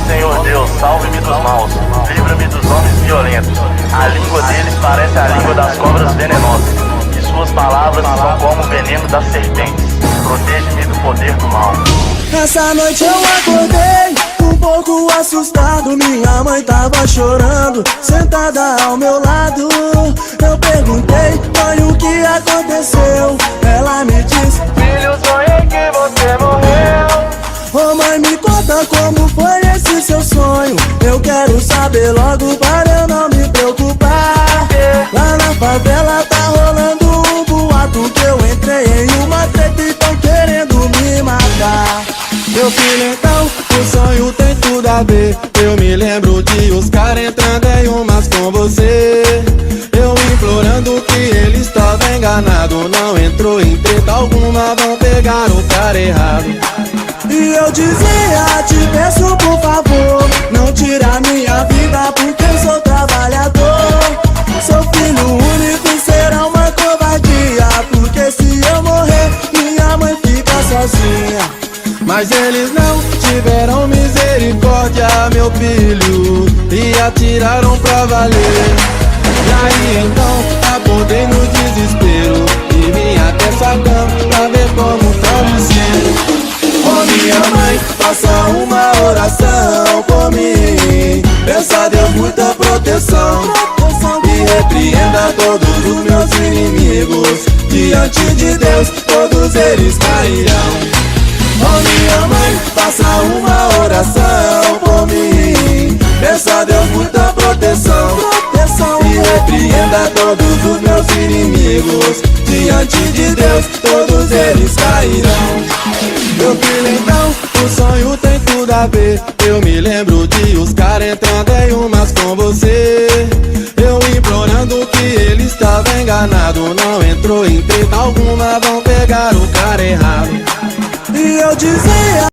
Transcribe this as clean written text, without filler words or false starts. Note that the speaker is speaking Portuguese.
Senhor Deus, salve-me dos maus, livra-me dos homens violentos. A língua deles parece a língua das cobras venenosas, e suas palavras são como o veneno das serpentes. Protege-me do poder do mal. Essa noite eu acordei um pouco assustado. Minha mãe tava chorando, sentada ao meu lado. Eu perguntei, mãe, o que aconteceu? Ela me disse, Filho, sonhei que você morreu. ô mãe, me conta como foi esse seu sonho. Eu quero saber logo para eu não me preocupar. Lá na favela tá rolando um boato que eu entrei em uma treta e tão querendo me matar. Meu filho, então, o sonho tem tudo a ver. Eu me lembro de os caras entrando em umas com você. Eu implorando que ele estava enganado. Não entrou em treta alguma, vão pegar o cara errado. E eu dizia, te peço por favor, não tira minha vida porque eu sou trabalhador. Sou filho único e será uma covardia, porque se eu morrer, minha mãe fica sozinha. Mas eles não tiveram misericórdia, meu filho, e atiraram pra valer. E aí então, acordei no desespero e vim até sua cama pra ver como tá você. Ô minha mãe, faça uma oração por mim. Peça a Deus muita proteção e repreenda todos os meus inimigos. Diante de Deus, todos eles cairão. Ô minha mãe, faça uma oração por mim. Peça a Deus muita proteção e repreenda todos os meus inimigos. Diante de Deus, todos eles cairão. Meu filho, então, o sonho tem tudo a ver. Eu me lembro de os caras entrando em umas com você. Eu implorando que ele estava enganado. Não entrou em treta alguma, vão pegar o cara errado. E eu dizia